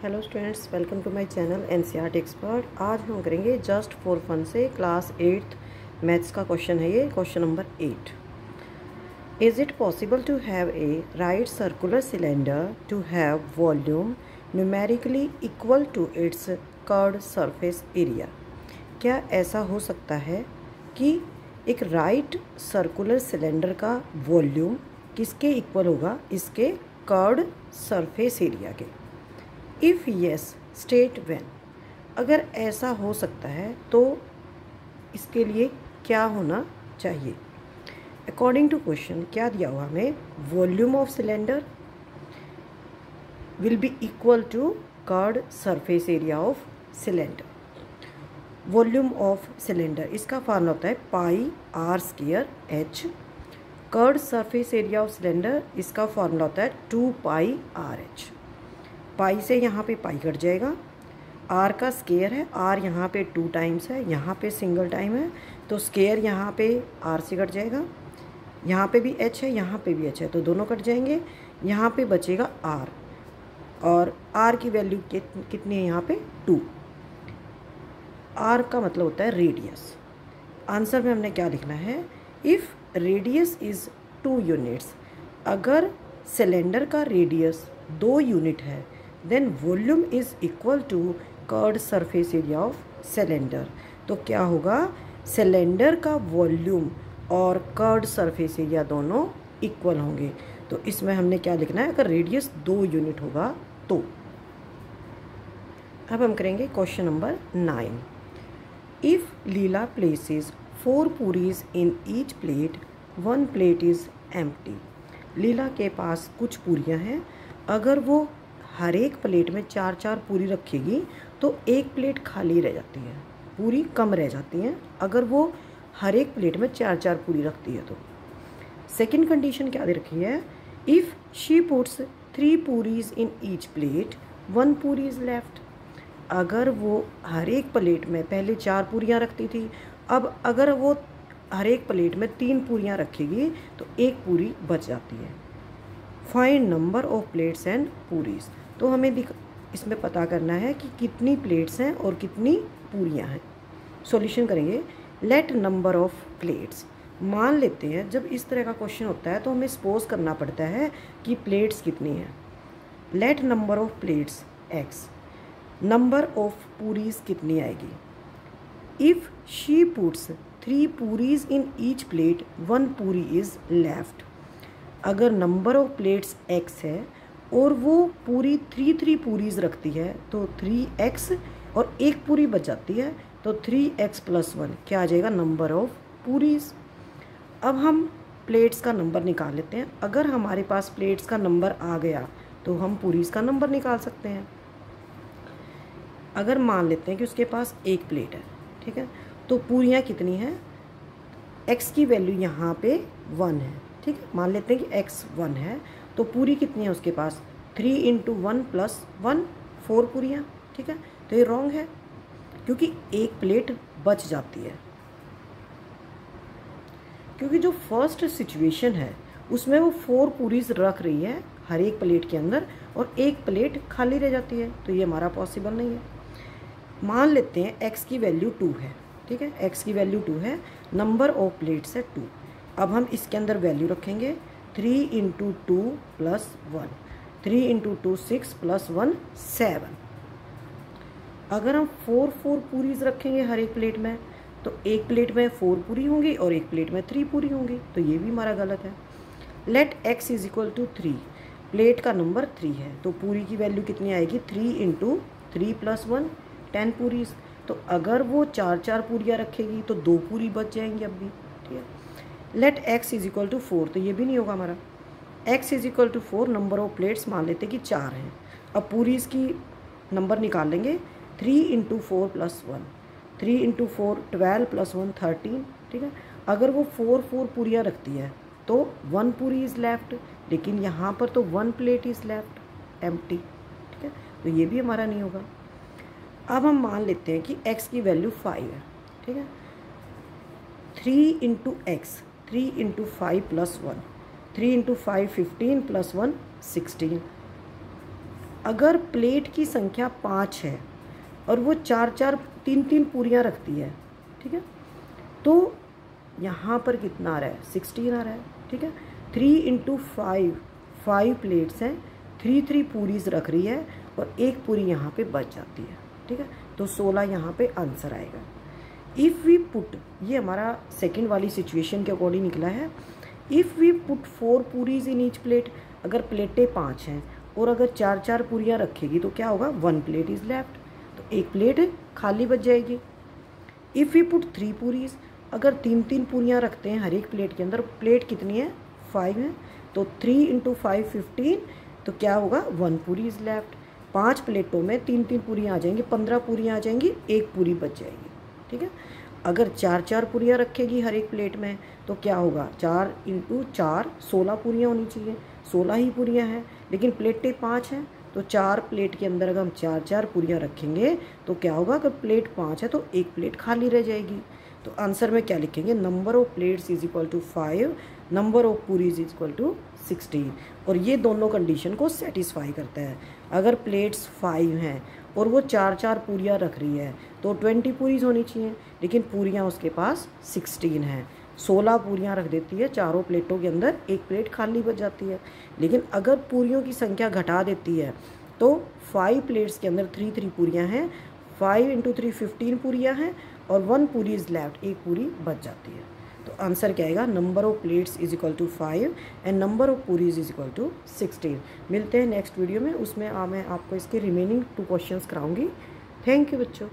Hello students, welcome to my channel NCERT expert. आज हम करेंगे जस्ट फॉर फन से क्लास 8th मैथ्स का क्वेश्चन है। ये question number 8। Is it possible to have a right circular cylinder to have volume numerically equal to its curved surface area? क्या ऐसा हो सकता है कि एक राइट सर्कुलर सिलेंडर का वॉल्यूम किसके इक्वल होगा? इसके कर्व्ड सरफेस एरिया के। If yes state when. अगर ऐसा हो सकता है तो इसके लिए क्या होना चाहिए? अकॉर्डिंग टू क्वेश्चन क्या दिया हुआ हमें? Volume of cylinder will be equal to curved surface area of cylinder. Volume of cylinder इसका फॉर्मूला होता है pi r square h. Curved surface area of cylinder इसका फॉर्मूला होता है 2 पाई आर एच। पाई से यहाँ पे पाई कट जाएगा, आर का स्केयर है, आर यहाँ पे 2 टाइम्स है, यहाँ पे सिंगल टाइम है, तो स्केयर यहाँ पे आर से कट जाएगा। यहाँ पे भी एच है, यहाँ पे भी एच है, तो दोनों कट जाएंगे। यहाँ पे बचेगा आर, और आर की वैल्यू कितनी है यहाँ पे? 2। आर का मतलब होता है रेडियस। आंसर में हमने क्या लिखना है? If radius is 2 units. अगर सिलेंडर का रेडियस 2 यूनिट है then volume is equal to curved surface area of cylinder. तो क्या होगा? सिलेंडर का वॉल्यूम और कर्व्ड सरफेस एरिया दोनों इक्वल होंगे। तो इसमें हमने क्या लिखना है? अगर रेडियस 2 यूनिट होगा तो। अब हम करेंगे question number 9। If Leela places 4 puris in each plate, 1 plate is empty. Leela के पास कुछ पूरियाँ हैं। अगर वो हर एक प्लेट में 4-4 पूरी रखेगी तो एक प्लेट खाली रह जाती है, पूरी कम रह जाती हैं अगर वो हर एक प्लेट में 4-4 पूरी रखती है तो। सेकंड कंडीशन क्या दे रखी है? If she puts 3 puris in each plate, 1 पूरी इज़ लेफ्ट। अगर वो हर एक प्लेट में पहले 4 पूरियाँ रखती थी, अब अगर वो हर एक प्लेट में 3 पूरियाँ रखेगी तो एक पूरी बच जाती है। Find number of plates and puris. तो हमें इसमें पता करना है कि कितनी प्लेट्स हैं और कितनी पूरियां हैं। सॉल्यूशन करेंगे। Let number of plates. मान लेते हैं जब इस तरह का क्वेश्चन होता है तो हमें सपोज करना पड़ता है कि प्लेट्स कितनी हैं। Let number of plates x. Number of puris कितनी आएगी? If she puts 3 puris in each plate, 1 पूरी इज़ लेफ्ट। अगर नंबर ऑफ प्लेट्स x है और वो पूरी 3 पूरीज रखती है तो 3x, और एक पूरी बच जाती है तो 3x + 1 क्या आ जाएगा? Number of puris. अब हम प्लेट्स का नंबर निकाल लेते हैं। अगर हमारे पास प्लेट्स का नंबर आ गया तो हम पूरीज का नंबर निकाल सकते हैं। अगर मान लेते हैं कि उसके पास एक प्लेट है, ठीक है, तो पूरियाँ कितनी हैं? x की वैल्यू यहाँ पे 1 है, ठीक है। मान लेते हैं कि x 1 है तो पूरी कितनी है उसके पास? 3 × 1 + 1, 4 पूरियाँ, ठीक है। तो ये रॉन्ग है क्योंकि एक प्लेट बच जाती है, क्योंकि जो फर्स्ट सिचुएशन है उसमें वो 4 पूरीज रख रही है हर एक प्लेट के अंदर और एक प्लेट खाली रह जाती है, तो ये हमारा पॉसिबल नहीं है। मान लेते हैं x की वैल्यू 2 है, ठीक है, x की वैल्यू 2 है, नंबर ऑफ प्लेट्स है 2। अब हम इसके अंदर वैल्यू रखेंगे 3 × 2 + 1, 3 × 2 6 + 1 7। अगर हम 4 पूरीज रखेंगे हर एक प्लेट में तो एक प्लेट में 4 पूरी होंगी और एक प्लेट में 3 पूरी होंगी, तो ये भी हमारा गलत है। Let x = 3। प्लेट का नंबर 3 है तो पूरी की वैल्यू कितनी आएगी? 3 × 3 + 1, 10 पूरीज। तो अगर वो 4-4 पूरियाँ रखेगी तो 2 पूरी बच जाएंगी अब भी, ठीक है। लेट x = 4, तो ये भी नहीं होगा हमारा। x = 4, नंबर ऑफ प्लेट्स मान लेते कि 4 हैं। अब पूरीज की नंबर निकाल लेंगे। 3 × 4 + 1, 3 × 4 12 + 1 13, ठीक है। अगर वो 4 पूरियाँ रखती है तो 1 पूरी इज़ लेफ्ट, लेकिन यहाँ पर तो 1 प्लेट इज़ लेफ्ट एम्प्टी, ठीक है, तो ये भी हमारा नहीं होगा। अब हम मान लेते हैं कि x की वैल्यू 5 है, ठीक है। 3 × x, 3 × 5 + 1, 3 × 5 15 + 1 16। अगर प्लेट की संख्या 5 है और वो 4-4 3-3 पूरियाँ रखती है, ठीक है, तो यहाँ पर कितना आ रहा है, 16 आ रहा है, ठीक है। 3 × 5, 5 प्लेट्स हैं, 3 पूरीज रख रही है और एक पूरी यहाँ पे बच जाती है, ठीक है, तो 16 यहाँ पे आंसर आएगा। इफ़ वी पुट, ये हमारा सेकंड वाली सिचुएशन के अकॉर्डिंग निकला है। If we put 4 puris in each plate, अगर प्लेटें 5 हैं और अगर 4-4 पूरियाँ रखेगी तो क्या होगा, 1 प्लेट इज़ लेफ्ट, तो एक प्लेट खाली बच जाएगी। इफ़ वी पुट 3 पूरीज, अगर 3-3 पूरियाँ रखते हैं हर एक प्लेट के अंदर, प्लेट कितनी है, 5 है, तो 3 × 5 15, तो क्या होगा, 1 पूरी इज़ लेफ्ट। 5 प्लेटों में 3-3 पूरियाँ आ जाएंगी, 15 पूरियाँ आ जाएंगी, एक पूरी बच जाएगी, ठीक है। अगर 4-4 पूरियाँ रखेगी हर एक प्लेट में तो क्या होगा, 4 × 4 16 पूरियाँ होनी चाहिए, 16 ही पूरियाँ हैं, लेकिन प्लेटें 5 हैं, तो 4 प्लेट के अंदर अगर हम 4-4 पूरियाँ रखेंगे तो क्या होगा, अगर प्लेट 5 है तो एक प्लेट खाली रह जाएगी। तो आंसर में क्या लिखेंगे, number of plates is equal to 5, number of puris is equal to 16। और ये दोनों कंडीशन को सेटिस्फाई करता है। अगर प्लेट्स 5 हैं और वो 4-4 पूरियाँ रख रही है तो 20 पूरीज होनी चाहिए, लेकिन पूरियाँ उसके पास 16 हैं, 16 पूरियाँ रख देती है, चारों प्लेटों के अंदर एक प्लेट खाली बच जाती है। लेकिन अगर पूरियों की संख्या घटा देती है तो 5 प्लेट्स के अंदर 3 पूरियाँ हैं, 5 × 3 15 पूरियाँ हैं और 1 पूरी इज़ लेफ्ट, एक पूरी बच जाती है। तो आंसर क्या आएगा, number of plates is equal to 5 and number of puris is equal to 16। मिलते हैं नेक्स्ट वीडियो में, उसमें मैं आपको इसके रिमेनिंग 2 क्वेश्चंस कराऊंगी। थैंक यू बच्चों।